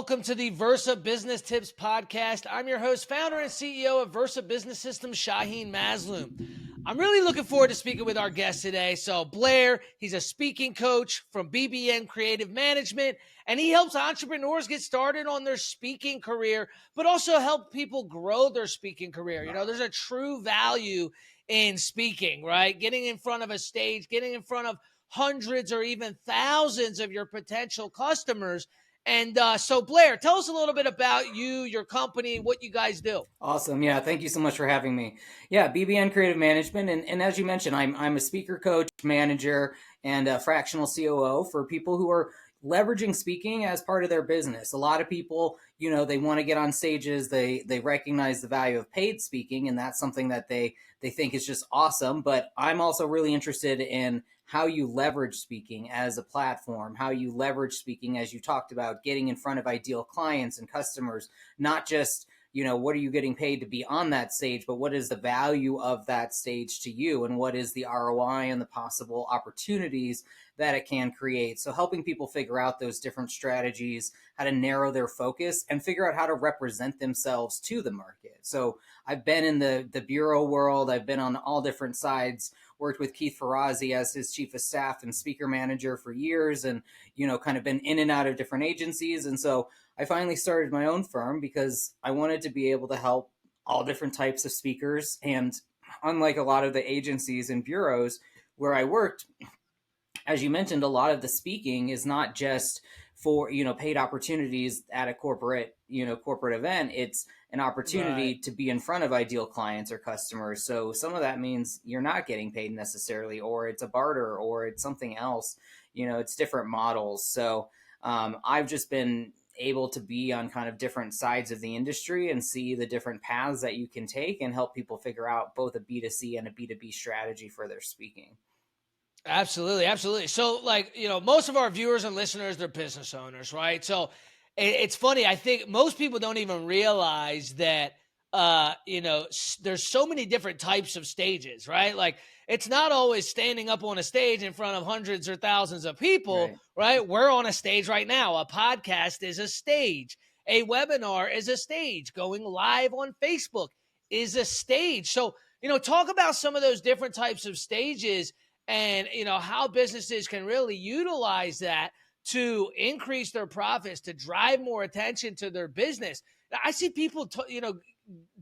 welcome to the Versa Business Tips Podcast. I'm your host, founder, and CEO of Versa Business Systems, Shaheen Masloom. I'm really looking forward to speaking with our guest today. So Blair, he's a speaking coach from BBN Creative Management, and he helps entrepreneurs get started on their speaking career, but also help people grow their speaking career. You know, there's a true value in speaking, right? Getting in front of a stage, getting in front of hundreds or even thousands of your potential customers. And so, Blair, tell us a little bit about you, your company, what you guys do. Awesome. Yeah. Thank you so much for having me. Yeah. BBN Creative Management. And as you mentioned, I'm a speaker coach, manager, and a fractional COO for people who are leveraging speaking as part of their business. A lot of people, they want to get on stages. They recognize the value of paid speaking, and that's something that they think is just awesome. But I'm also really interested in how you leverage speaking as a platform, how you leverage speaking, as you talked about, getting in front of ideal clients and customers, not just what are you getting paid to be on that stage, but what is the value of that stage to you, and what is the ROI and the possible opportunities that it can create. So helping people figure out those different strategies, how to narrow their focus, and figure out how to represent themselves to the market. So I've been in the bureau world. I've been on all different sides, worked with Keith Ferrazzi as his chief of staff and speaker manager for years, and, kind of been in and out of different agencies. And so I finally started my own firm because I wanted to be able to help all different types of speakers. And unlike a lot of the agencies and bureaus where I worked, as you mentioned, a lot of the speaking is not just for, paid opportunities at a corporate event. It's an opportunity to be in front of ideal clients or customers. So some of that means you're not getting paid necessarily, or it's a barter, or it's something else. It's different models. So I've just been able to be on kind of different sides of the industry and see the different paths that you can take and help people figure out both a B2C and a B2B strategy for their speaking. Absolutely. Absolutely. So most of our viewers and listeners, they're business owners, right? So it's funny. I think most people don't even realize that, there's so many different types of stages, right? Like it's not always standing up on a stage in front of hundreds or thousands of people, right? We're on a stage right now. A podcast is a stage. A webinar is a stage. Going live on Facebook is a stage. So, talk about some of those different types of stages and, how businesses can really utilize that to increase their profits, to drive more attention to their business. I see people,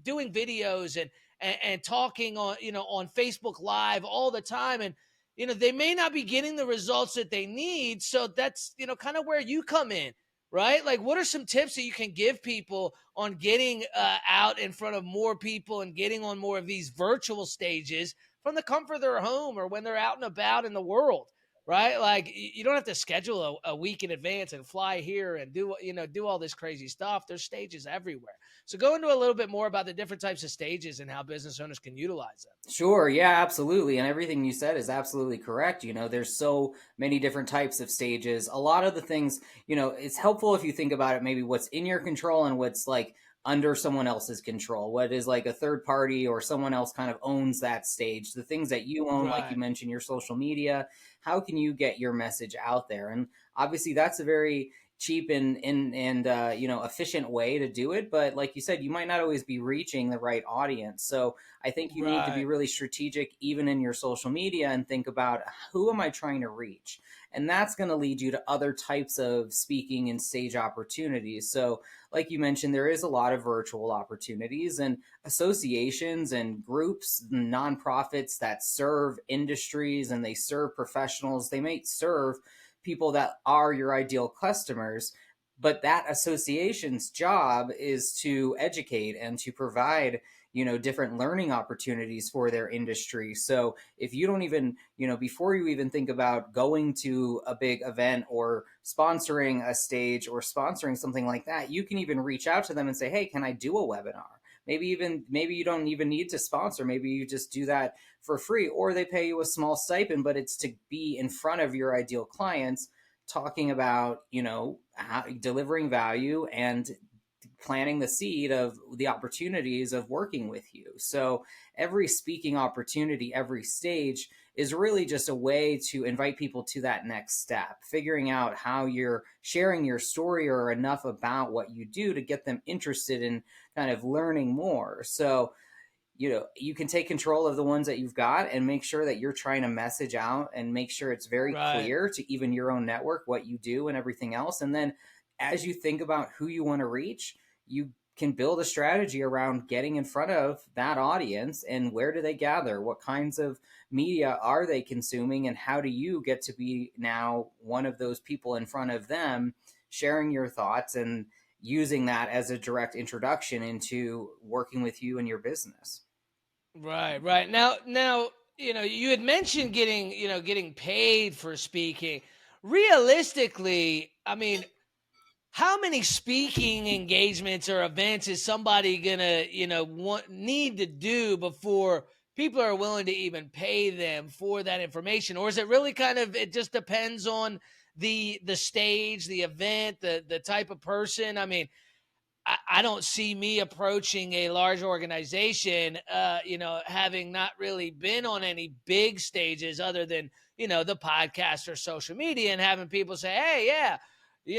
doing videos and talking on, on Facebook Live all the time. And, they may not be getting the results that they need. So that's, kind of where you come in, right? Like, what are some tips that you can give people on getting out in front of more people and getting on more of these virtual stages from the comfort of their home or when they're out and about in the world, right? Like you don't have to schedule a week in advance and fly here and do all this crazy stuff. There's stages everywhere. So go into a little bit more about the different types of stages and how business owners can utilize them. Sure. Yeah, absolutely. And everything you said is absolutely correct. There's so many different types of stages. A lot of the things, it's helpful if you think about it, maybe what's in your control and what's like under someone else's control, what is like a third party or someone else kind of owns that stage. The things that you own, like you mentioned, your social media, how can you get your message out there? And obviously that's a very cheap and efficient way to do it. But like you said, you might not always be reaching the right audience. So I think you need to be really strategic even in your social media and think about, who am I trying to reach? And that's going to lead you to other types of speaking and stage opportunities. So like you mentioned, there is a lot of virtual opportunities and associations and groups, nonprofits that serve industries and they serve professionals. They may serve people that are your ideal customers, but that association's job is to educate and to provide different learning opportunities for their industry. So if you don't even, before you even think about going to a big event or sponsoring a stage or sponsoring something like that, you can even reach out to them and say, hey, can I do a webinar? Maybe you don't even need to sponsor. Maybe you just do that for free, or they pay you a small stipend, but it's to be in front of your ideal clients, talking about, delivering value and planting the seed of the opportunities of working with you. So every speaking opportunity, every stage is really just a way to invite people to that next step, figuring out how you're sharing your story or enough about what you do to get them interested in kind of learning more. So, you can take control of the ones that you've got and make sure that you're trying to message out and make sure it's very Right. clear to even your own network what you do and everything else. And then as you think about who you want to reach, you can build a strategy around getting in front of that audience and where do they gather? What kinds of media are they consuming? And how do you get to be now one of those people in front of them, sharing your thoughts and using that as a direct introduction into working with you and your business? Right, right. Now, you had mentioned getting paid for speaking. Realistically, I mean, how many speaking engagements or events is somebody gonna, need to do before people are willing to even pay them for that information? Or is it really kind of, it just depends on the stage, the event, the type of person? I mean, I don't see me approaching a large organization, having not really been on any big stages other than, the podcast or social media, and having people say, hey, yeah,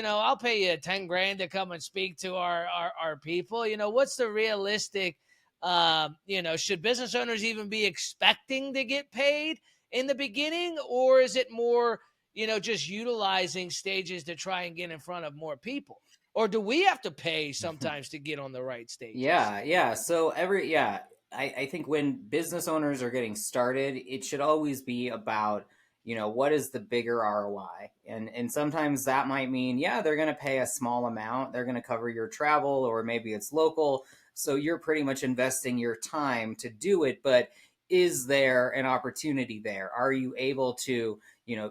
I'll pay you 10 grand to come and speak to our people. What's the realistic, should business owners even be expecting to get paid in the beginning? Or is it more, just utilizing stages to try and get in front of more people? Or do we have to pay sometimes to get on the right stages? Yeah. So I think when business owners are getting started, it should always be about, what is the bigger ROI? And sometimes that might mean, yeah, they're gonna pay a small amount, they're gonna cover your travel, or maybe it's local. So you're pretty much investing your time to do it, but is there an opportunity there? Are you able to,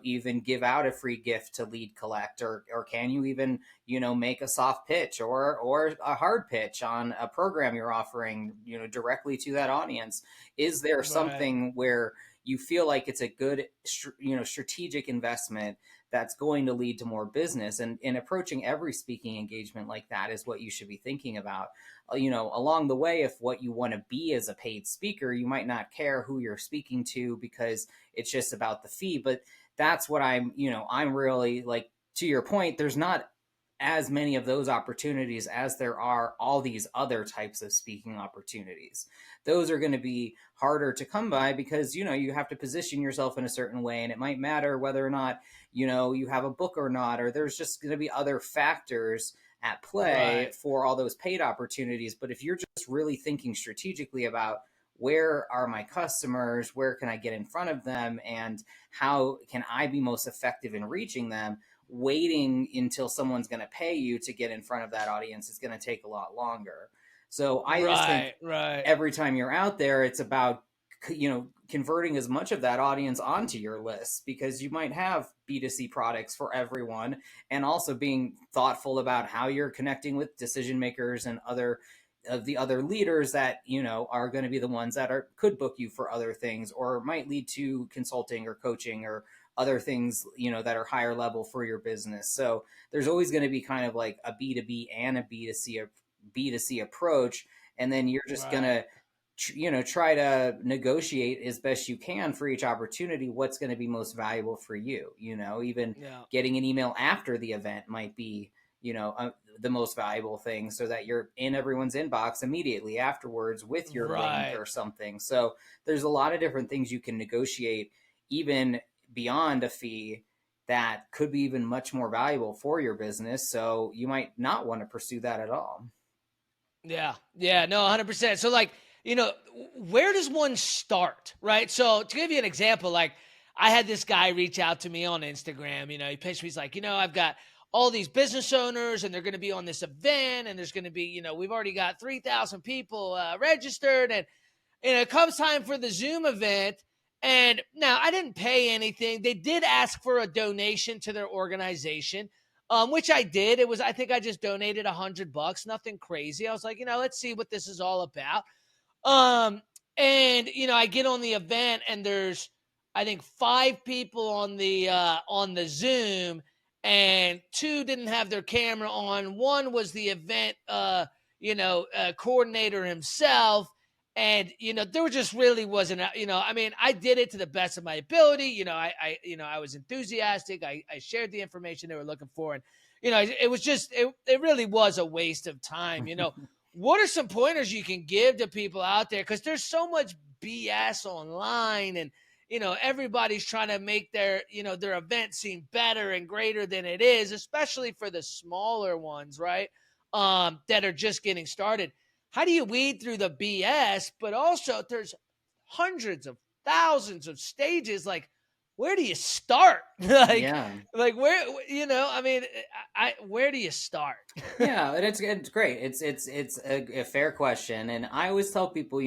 even give out a free gift to lead collect, or can you even make a soft pitch or a hard pitch on a program you're offering, directly to that audience? Is there Right. something where you feel like it's a good strategic investment that's going to lead to more business? And in approaching every speaking engagement like that is what you should be thinking about. Along the way, if what you want to be as a paid speaker, you might not care who you're speaking to because it's just about the fee. But that's what I'm really like, to your point, there's not as many of those opportunities as there are all these other types of speaking opportunities. Those are going to be harder to come by because you have to position yourself in a certain way, and it might matter whether or not you have a book or not, or there's just going to be other factors at play Right. for all those paid opportunities. But if you're just really thinking strategically about where are my customers, where can I get in front of them, and how can I be most effective in reaching them, waiting until someone's going to pay you to get in front of that audience is going to take a lot longer. So I just think Right. Right. every time you're out there, it's about converting as much of that audience onto your list, because you might have B2C products for everyone, and also being thoughtful about how you're connecting with decision makers and other of the other leaders that are going to be the ones that could book you for other things, or might lead to consulting or coaching or other things that are higher level for your business. So there's always going to be kind of like a B2B and a B2C approach, and then you're just going Right. to try to negotiate as best you can for each opportunity what's going to be most valuable for you. Even Yeah. getting an email after the event might be the most valuable thing, so that you're in everyone's inbox immediately afterwards with your link Right. or something. So there's a lot of different things you can negotiate, even beyond a fee, that could be even much more valuable for your business. So you might not want to pursue that at all. Yeah. Yeah. No, 100%. So, like, where does one start? Right. So, to give you an example, like, I had this guy reach out to me on Instagram. He pitched me. He's like, I've got all these business owners and they're going to be on this event, and there's going to be, we've already got 3,000 people registered. And it comes time for the Zoom event. And now I didn't pay anything. They did ask for a donation to their organization, which I did. I think I just donated $100, nothing crazy. I was like, let's see what this is all about. Um, and I get on the event, and there's, I think, 5 people on the Zoom, and 2 didn't have their camera on. One was the event coordinator himself, And there just really wasn't I mean, I did it to the best of my ability. I was enthusiastic. I shared the information they were looking for, and it was just it really was a waste of time. What are some pointers you can give to people out there, because there's so much BS online, and everybody's trying to make their event seem better and greater than it is, especially for the smaller ones, right? That are just getting started. How do you weed through the BS? But also, there's hundreds of thousands of stages. Like, where do you start? Yeah. like where I mean, where do you start? Yeah, and it's great. It's a fair question, and I always tell people,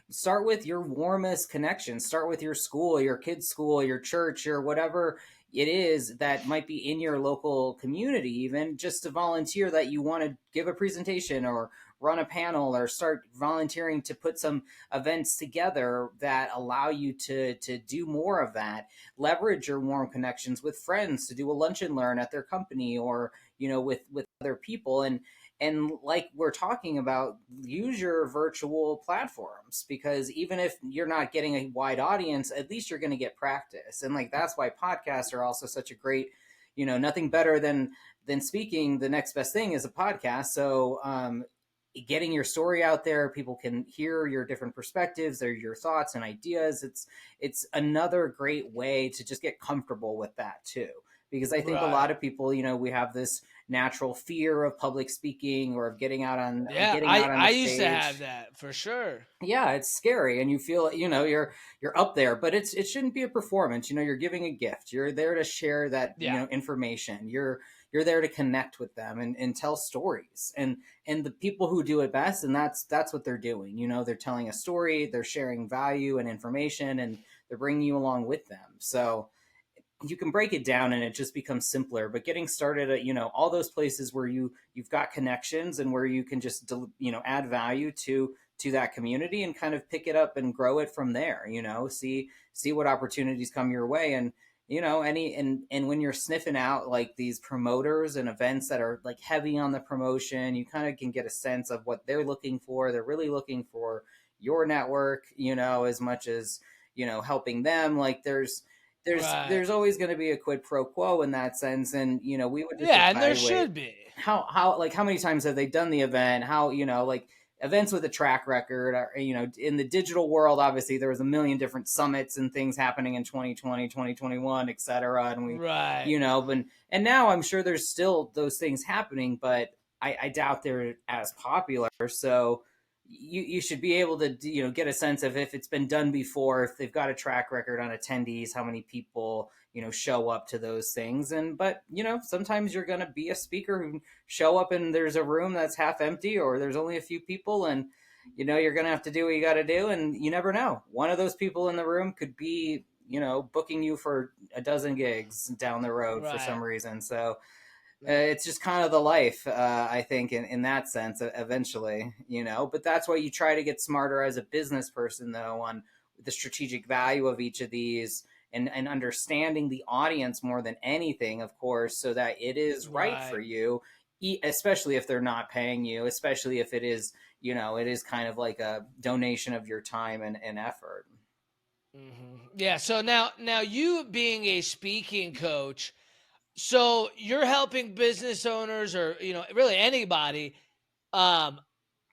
start with your warmest connections. Start with your school, your kid's school, your church, or whatever it is that might be in your local community. Even just to volunteer that you want to give a presentation or run a panel, or start volunteering to put some events together that allow you to do more of that. Leverage your warm connections with friends to do a lunch and learn at their company, or with other people, and like we're talking about, use your virtual platforms, because even if you're not getting a wide audience, at least you're going to get practice. And like that's why podcasts are also such a great, nothing better than speaking. The next best thing is a podcast. So getting your story out there, people can hear your different perspectives or your thoughts and ideas. It's another great way to just get comfortable with that too, because I think a lot Right. of people, we have this natural fear of public speaking or of Yeah, getting I out on a I used to have stage. that for sure. Yeah, it's scary, and you feel, you're up there, but it shouldn't be a performance. You're giving a gift. You're there to share that, Yeah. information. You're there to connect with them and tell stories. And the people who do it best, and that's what they're doing. They're telling a story, they're sharing value and information, and they're bringing you along with them. So you can break it down and it just becomes simpler. But getting started at, all those places where you've got connections and where you can just add value to that community and kind of pick it up and grow it from there. See what opportunities come your way. And and when you're sniffing out like these promoters and events that are like heavy on the promotion, you kind of can get a sense of what they're looking for. They're really looking for your network, as much as helping them. Like Right. there's always going to be a quid pro quo in that sense. And we would just Yeah, and there evaluate should be. how many times have they done the event, how like events with a track record are, in the digital world. Obviously there was a million different summits and things happening in 2020, 2021, etc. And we Right. but and now I'm sure there's still those things happening, but I doubt they're as popular. So you should be able to get a sense of if it's been done before, if they've got a track record on attendees, how many people show up to those things. And but sometimes you're going to be a speaker who show up and there's a room that's half empty, or there's only a few people, and you're going to have to do what you got to do. And you never know, one of those people in the room could be booking you for a dozen gigs down the road for Right. some reason. So it's just kind of the life, I think, in that sense, eventually, but that's why you try to get smarter as a business person, though, on the strategic value of each of these, and understanding the audience more than anything, of course, so that it is right for Right. you, especially if they're not paying you, especially if it is, it is kind of like a donation of your time and effort. Yeah. So now you being a speaking coach, so you're helping business owners, or really anybody, um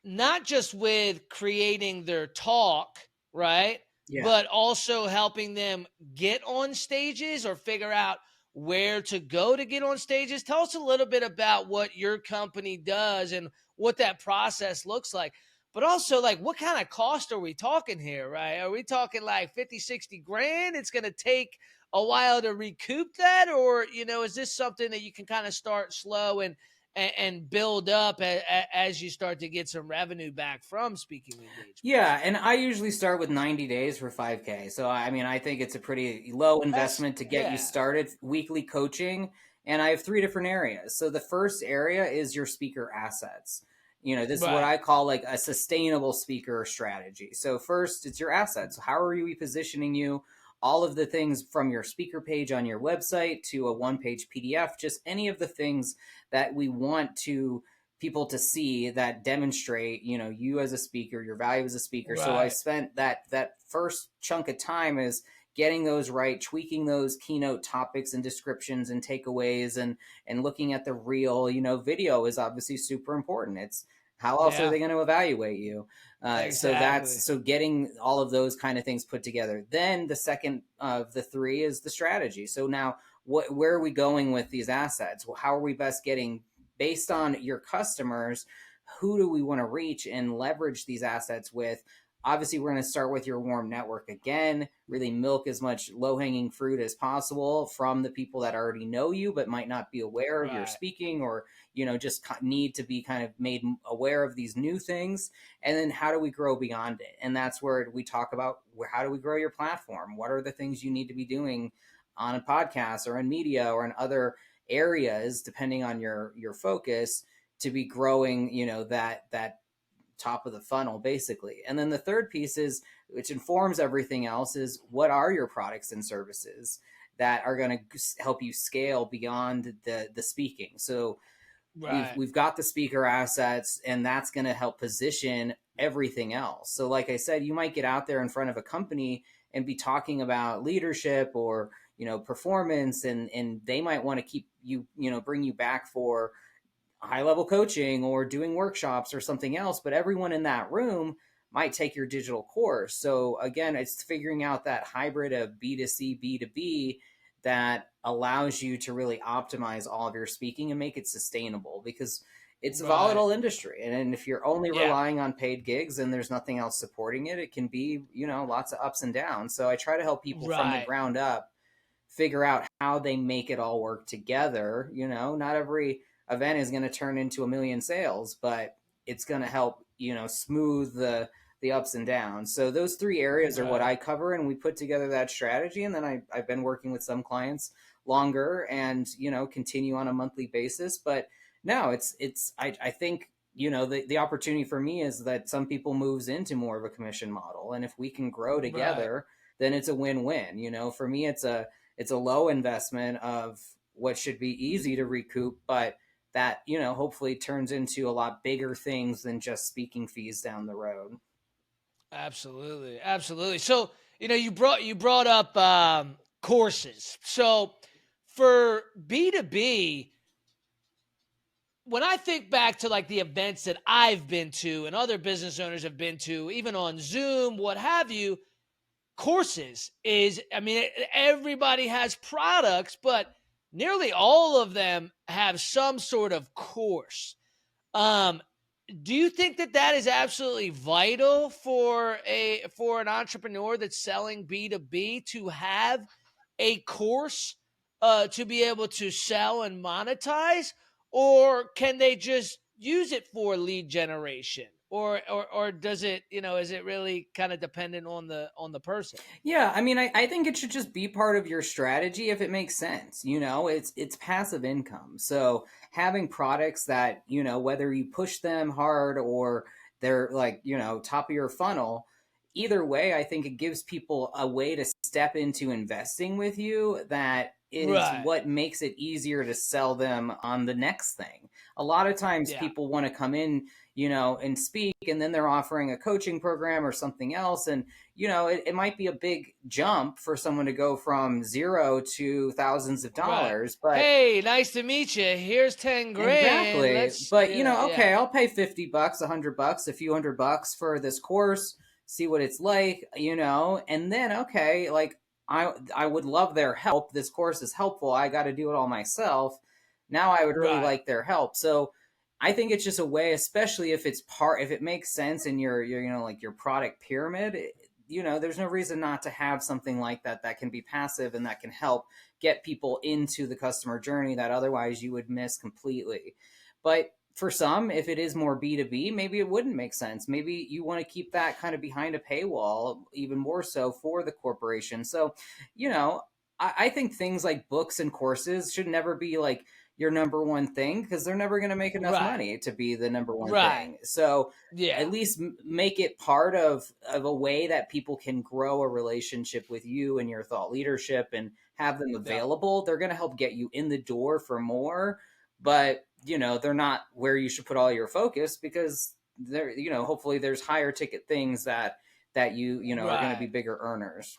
not just with creating their talk, right? Yeah. But also helping them get on stages or figure out where to go to get on stages. Tell us a little bit about what your company does and what that process looks like. But also, like, what kind of cost are we talking here, right? Are we talking like 50, 60 grand? It's going to take a while to recoup that? Or, is this something that you can kind of start slow and build up as you start to get some revenue back from speaking engagements? Yeah, and I usually start with 90 days for 5K. So I mean, I think it's a pretty low That's investment to get you yeah. started. Weekly coaching, and I have three different areas. So the first area is your speaker assets. This is what Right. I call like a sustainable speaker strategy. So first, it's your assets. How are we positioning you? All of the things from your speaker page on your website to a one-page PDF, just any of the things that we want to people to see that demonstrate, you as a speaker, your value as a speaker. So I Right. spent that first chunk of time is getting those right, tweaking those keynote topics and descriptions and takeaways, and looking at the real, video is obviously super important. It's how else are Yeah. they going to evaluate you? So Exactly. that's so getting all of those kind of things put together. Then the second of the three is the strategy. So now, where are we going with these assets? How are we best getting, based on your customers, who do we want to reach and leverage these assets with? Obviously, we're going to start with your warm network again, really milk as much low hanging fruit as possible from the people that already know you, but might not be aware of your Right. speaking, or, just need to be kind of made aware of these new things. And then how do we grow beyond it? And that's where we talk about, how do we grow your platform? What are the things you need to be doing on a podcast or in media or in other areas, depending on your focus, to be growing, that top of the funnel, basically. And then the third piece is, which informs everything else, is what are your products and services that are going to help you scale beyond the speaking. So we've Right. we've got the speaker assets, and that's going to help position everything else. So like I said, you might get out there in front of a company and be talking about leadership or, performance, and they might want to keep you, bring you back for high level coaching or doing workshops or something else, but everyone in that room might take your digital course. So again, it's figuring out that hybrid of B2C, B2B that allows you to really optimize all of your speaking and make it sustainable, because it's a Right. volatile industry. And if you're only Yeah. relying on paid gigs and there's nothing else supporting it, it can be, lots of ups and downs. So I try to help people from the Right. ground up figure out how they make it all work together. Not every event is going to turn into a million sales, but it's going to help, smooth the ups and downs. So those three areas are what Right. I cover, and we put together that strategy. And then I've been working with some clients longer and, continue on a monthly basis. But no, I think, the opportunity for me is that some people moves into more of a commission model. And if we can grow Right. together, then it's a win-win. For me, it's a low investment of what should be easy to recoup, but that, hopefully turns into a lot bigger things than just speaking fees down the road. Absolutely. Absolutely. So, you brought up courses. So for B2B, when I think back to like the events that I've been to and other business owners have been to, even on Zoom, what have you, courses is, I mean, everybody has products, but nearly all of them have some sort of course. Um, do you think that that is absolutely vital for an entrepreneur that's selling B2B to have a course to be able to sell and monetize, or can they just use it for lead generation, or does it, is it really kind of dependent on the person? Yeah, I mean, I think it should just be part of your strategy if it makes sense. It's passive income. So having products that, whether you push them hard or they're like, top of your funnel, either way, I think it gives people a way to step into investing with you that is Right. what makes it easier to sell them on the next thing. A lot of times Yeah. people want to come in, and speak, and then they're offering a coaching program or something else. And it might be a big jump for someone to go from zero to thousands of Right. dollars, but Hey, nice to meet you. Here's 10 grand. exactly. Let's, But yeah. okay, I'll pay $50, $100, a few $100 for this course, see what it's like, and then okay, like I would love their help. This course is helpful. I got to do it all myself. Now I would really Right. like their help. So I think it's just a way, especially if it makes sense in your like your product pyramid. There's no reason not to have something like that that can be passive and that can help get people into the customer journey that otherwise you would miss completely. But for some, if it is more B2B, maybe it wouldn't make sense. Maybe you want to keep that kind of behind a paywall, even more so for the corporation. So, I think things like books and courses should never be like your number one thing, because they're never going to make enough Right. money to be the number one Right. thing. So Yeah. at least make it part of a way that people can grow a relationship with you and your thought leadership and have them Yeah. available. They're going to help get you in the door for more, but they're not where you should put all your focus, because there, hopefully there's higher ticket things that are going to be Right. bigger earners.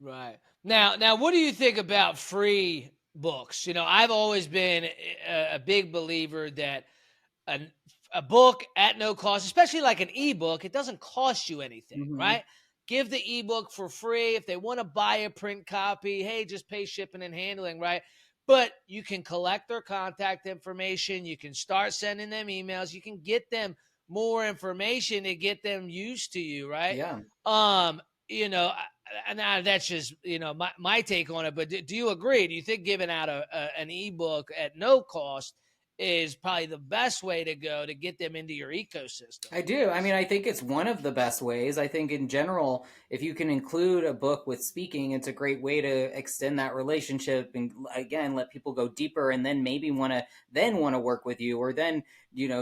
Right. Now, what do you think about free books? I've always been a big believer that an, a book at no cost, especially like an ebook, it doesn't cost you anything, Hmm. right? Give the ebook for free. If they want to buy a print copy, hey, just pay shipping and handling, right? But you can collect their contact information. You can start sending them emails. You can get them more information to get them used to you, right? Yeah. Um, and that's just my take on it. But do you agree? Do you think giving out an ebook at no cost is probably the best way to go to get them into your ecosystem? I do. I mean, I think it's one of the best ways. I think in general, if you can include a book with speaking, it's a great way to extend that relationship and again let people go deeper, and then maybe want to work with you, or then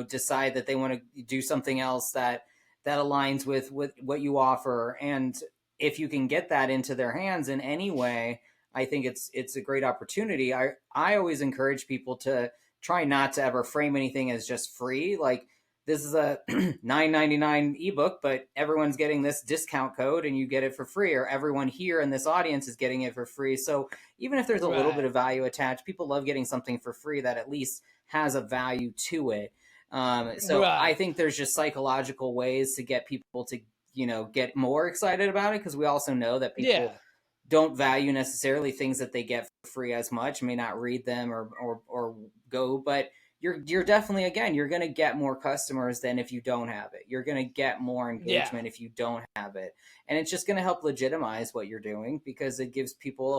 decide that they want to do something else that aligns with what you offer. And if you can get that into their hands in any way, I think it's a great opportunity. I always encourage people to try not to ever frame anything as just free. Like, this is a $9.99 ebook, but everyone's getting this discount code and you get it for free, or everyone here in this audience is getting it for free. So even if there's a little bit Right. of value attached, people love getting something for free that at least has a value to it. So I Right. think there's just psychological ways to get people to, get more excited about it, because we also know that people Yeah. don't value necessarily things that they get for free as much, may not read them or go, but you're definitely, again, you're going to get more customers than if you don't have it. You're going to get more Yeah. engagement if you don't have it. And it's just going to help legitimize what you're doing, because it gives people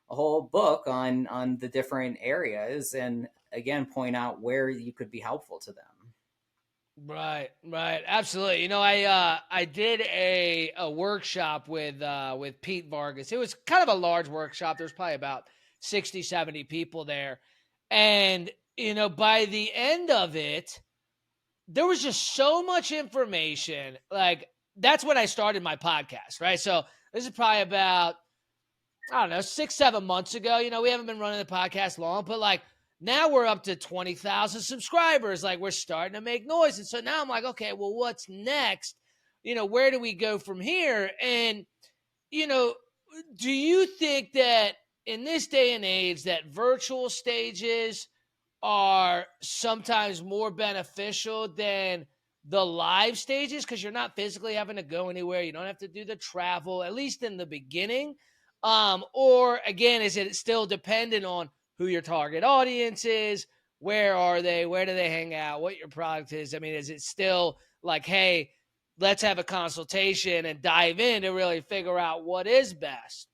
a whole book on the different areas, and again point out where you could be helpful to them. Right, right, absolutely. I did a workshop with Pete Vargas. It was kind of a large workshop. There's probably about 60, 70 people there. And by the end of it, there was just so much information. Like, that's when I started my podcast, right? So this is probably about, I don't know, 6, 7 months ago. We haven't been running the podcast long, but like now we're up to 20,000 subscribers. Like, we're starting to make noise. And so now I'm like, okay, well, what's next? Where do we go from here? And, you know, do you think that in this day and age that virtual stages are sometimes more beneficial than the live stages, because you're not physically having to go anywhere, you don't have to do the travel, at least in the beginning? Or again, is it still dependent on who your target audience is, where are they, where do they hang out, what your product is? I mean, is it still like, hey, let's have a consultation and dive in to really figure out what is best?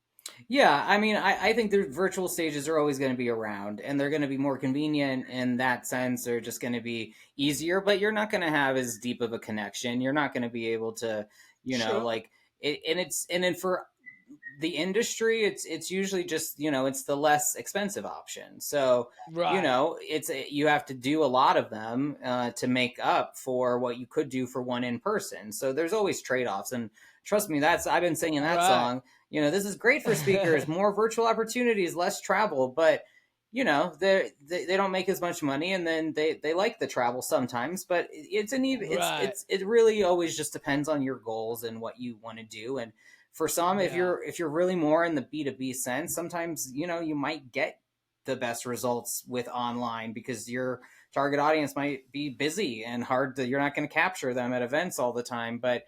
Yeah, I mean, I think the virtual stages are always going to be around, and they're going to be more convenient in that sense. They're just going to be easier, but you're not going to have as deep of a connection. You're not going to be able to, Sure. like it, and then for the industry, it's usually just, it's the less expensive option. So Right. you have to do a lot of them to make up for what you could do for one in person. So there's always trade-offs, and trust me, that's I've been singing that Right. song. This is great for speakers, more virtual opportunities, less travel, but they don't make as much money, and then they like the travel sometimes. But it's an even Right. it really always just depends on your goals and what you want to do. And for some, if Yeah. you're really more in the B2B sense, sometimes you might get the best results with online, because your target audience might be busy and hard to, you're not going to capture them at events all the time. But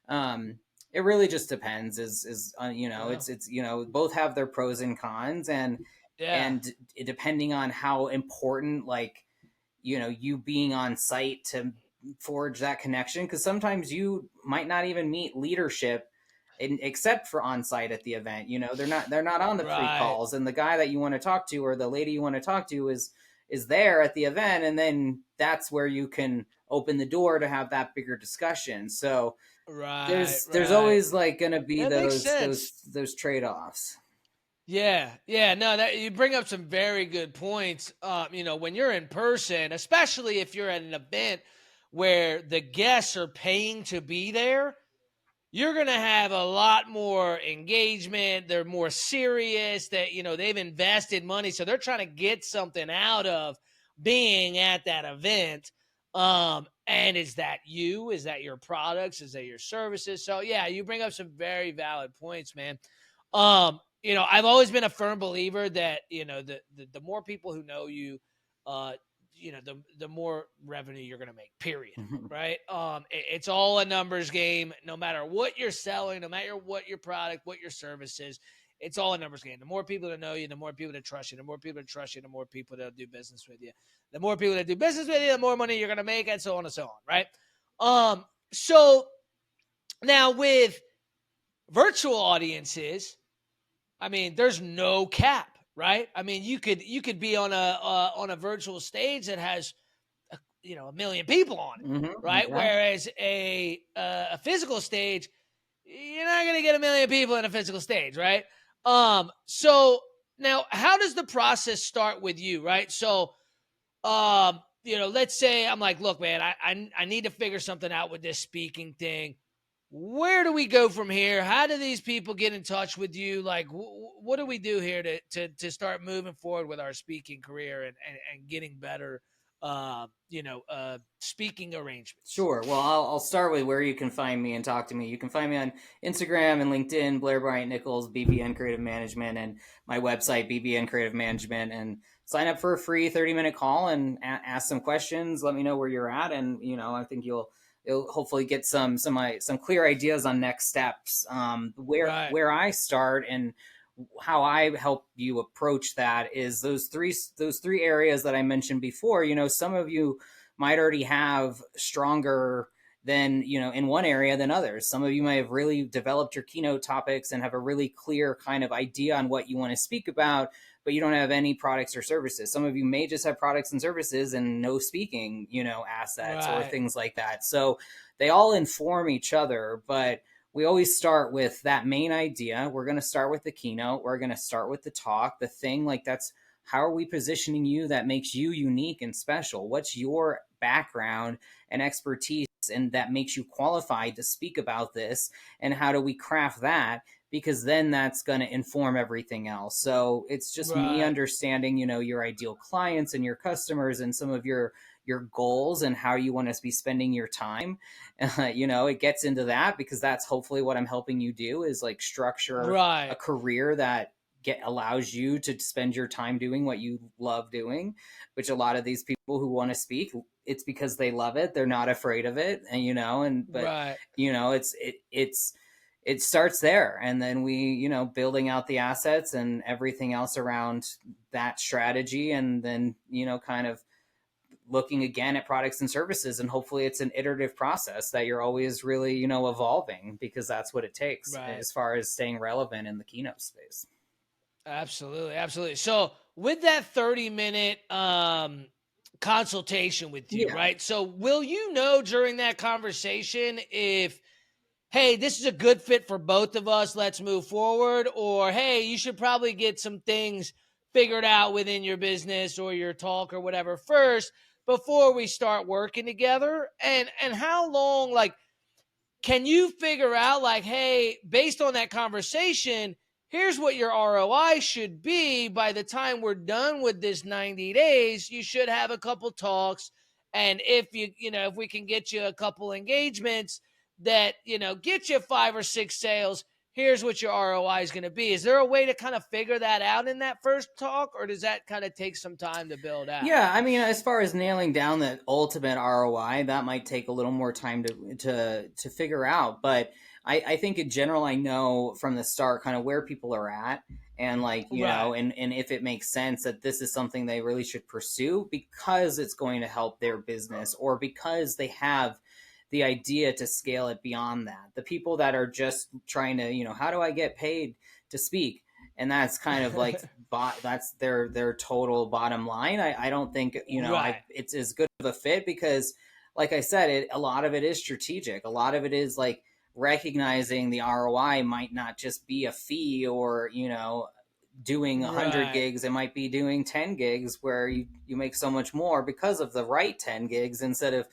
um it really just depends. Is Yeah. it's both have their pros and cons, Yeah. and depending on how important, like, you being on site to forge that connection, because sometimes you might not even meet leadership except for on site at the event. They're not on the Right. pre-calls, and the guy that you want to talk to, or the lady you want to talk to, is there at the event, and then that's where you can open the door to have that bigger discussion. So Right. there's Right. always like going to be That makes those sense. those those trade-offs. Yeah. Yeah. No, that you bring up some very good points. When you're in person, especially if you're at an event where the guests are paying to be there, you're going to have a lot more engagement. They're more serious, that, they've invested money. So they're trying to get something out of being at that event. And is that you? Is that your products? Is that your services? So yeah, you bring up some very valid points, man. I've always been a firm believer that, the more people who know you, uh, the more revenue you're going to make, period. Right. It's all a numbers game, no matter what you're selling, no matter what your product, what your service is, it's all a numbers game. The more people that know you, the more people that trust you, the more people that trust you, the more people that do business with you. The more people that do business with you, the more money you're going to make, and so on and so on. Right. So now with virtual audiences, I mean, there's no cap, right? I mean, you could be on a virtual stage that has a million people on it, right? Exactly. Whereas a physical stage, you're not going to get a million people in a physical stage, right? So now, how does the process start with you, right? So, let's say I'm like, look, man, I need to figure something out with this speaking thing. Where do we go from here? How do these people get in touch with you? Like, what do we do here to start moving forward with our speaking career and getting better, speaking arrangements? Sure. Well, I'll start with where you can find me and talk to me. You can find me on Instagram and LinkedIn, Blair Bryant Nichols, BBN Creative Management, and my website, BBN Creative Management. And sign up for a free 30-minute call and ask some questions. Let me know where you're at, and I think you'll hopefully get some clear ideas on next steps. Right. Where I start and how I help you approach that is those three areas that I mentioned before. Some of you might already have stronger than in one area than others. Some of you might have really developed your keynote topics and have a really clear kind of idea on what you want to speak about, but you don't have any products or services. Some of you may just have products and services and no speaking assets or Right. things like that. So they all inform each other, but we always start with that main idea. We're going to start with the keynote. We're going to start with the talk, the thing. Like, that's how are we positioning you that makes you unique and special? What's your background and expertise and that makes you qualified to speak about this? And how do we craft that? Because then that's going to inform everything else. So it's just me Right. understanding, your ideal clients and your customers and some of your goals and how you want to be spending your time. It gets into that because that's hopefully what I'm helping you do is like structure a Right. career that allows you to spend your time doing what you love doing, which a lot of these people who want to speak, it's because they love it. They're not afraid of it. But Right. it starts there. And then we, building out the assets and everything else around that strategy. And then, kind of looking again at products and services, and hopefully it's an iterative process that you're always really evolving, because that's what it takes Right. as far as staying relevant in the keynote space. Absolutely. Absolutely. So with that 30-minute consultation with you, Yeah. right? So will you know during that conversation if, hey, this is a good fit for both of us, let's move forward, or hey, you should probably get some things figured out within your business or your talk or whatever first before we start working together? And how long, like, can you figure out, like, hey, based on that conversation, here's what your ROI should be by the time we're done with this 90 days? You should have a couple talks. And if we can get you a couple engagements that, get you 5 or 6 sales, here's what your ROI is going to be. Is there a way to kind of figure that out in that first talk, or does that kind of take some time to build out? Yeah, I mean, as far as nailing down the ultimate ROI, that might take a little more time to figure out. But I think in general, I know from the start kind of where people are at, and like Right. and if it makes sense that this is something they really should pursue because it's going to help their business, or because they have the idea to scale it beyond that. The people that are just trying to, how do I get paid to speak? And that's kind of like that's their total bottom line. I don't think Right. it's as good of a fit, because like I said, a lot of it is strategic. A lot of it is like recognizing the ROI might not just be a fee, or doing 100 Right. gigs. It might be doing 10 gigs where you make so much more because of the right 10 gigs instead of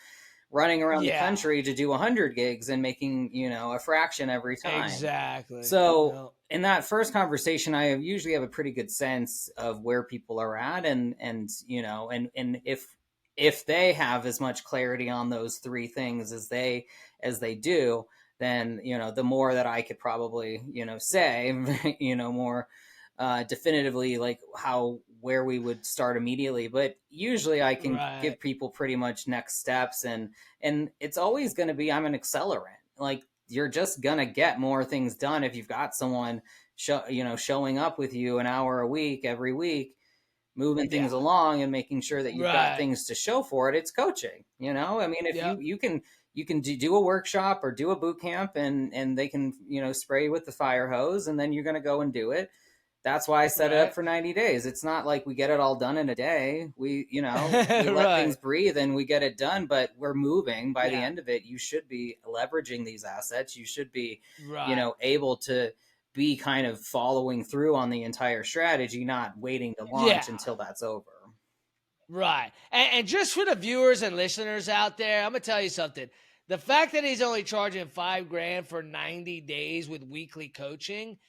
running around the Yeah. country to do 100 gigs and making, a fraction every time. Exactly. So No. in that first conversation, I usually have a pretty good sense of where people are at, and if they have as much clarity on those three things as they do, then the more that I could probably say more definitively, like how where we would start immediately. But usually I can Right. give people pretty much next steps, and it's always going to be, I'm an accelerant. Like, you're just gonna get more things done if you've got someone showing up with you an hour a week every week, moving things Yeah. along and making sure that you've got Right. things to show for it. It's coaching. I mean, if Yep. you can do a workshop or do a boot camp, and they can spray you with the fire hose, and then you're going to go and do it. That's why I set it up Right. for 90 days. It's not like we get it all done in a day. We let things Right. breathe and we get it done, but we're moving. By the Yeah. end of it, you should be leveraging these assets. You should be, Right. able to be kind of following through on the entire strategy, not waiting to Yeah. launch until that's over. Right. And just for the viewers and listeners out there, I'm gonna tell you something. The fact that he's only charging $5,000 for 90 days with weekly coaching,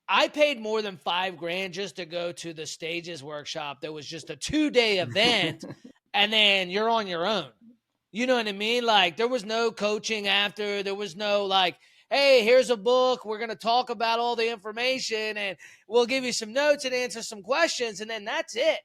I paid more than $5,000 just to go to the Stages workshop. That was just a 2-day event, and then you're on your own. You know what I mean? Like, there was no coaching after. There was no like, hey, here's a book. We're gonna talk about all the information, and we'll give you some notes and answer some questions, and then that's it.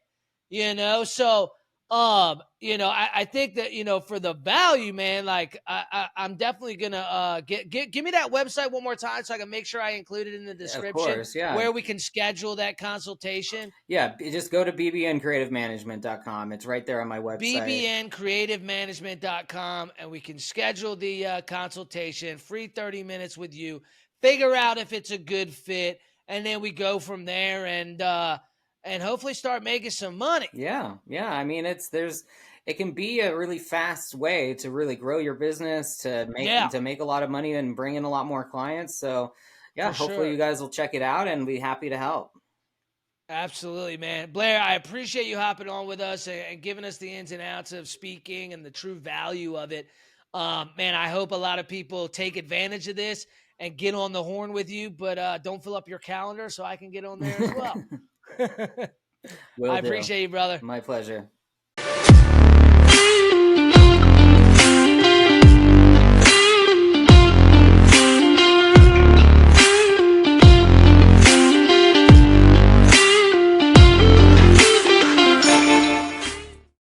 So I think that for the value, man, like I'm definitely gonna give me that website one more time so I can make sure I include it in the Of description course, yeah. where we can schedule that consultation. Yeah, just go to bbncreativemanagement.com. It's right there on my website. bbncreativemanagement.com, and we can schedule the consultation, free 30 minutes with you, figure out if it's a good fit, and then we go from there, and hopefully start making some money. Yeah, yeah. I mean, it can be a really fast way to really grow your business, to make Yeah, to make a lot of money and bring in a lot more clients. So, yeah, for hopefully sure. you guys will check it out and be happy to help. Absolutely, man. Blair, I appreciate you hopping on with us and giving us the ins and outs of speaking and the true value of it. Man, I hope a lot of people take advantage of this and get on the horn with you, but don't fill up your calendar so I can get on there as well. I Will do. appreciate you, brother. My pleasure.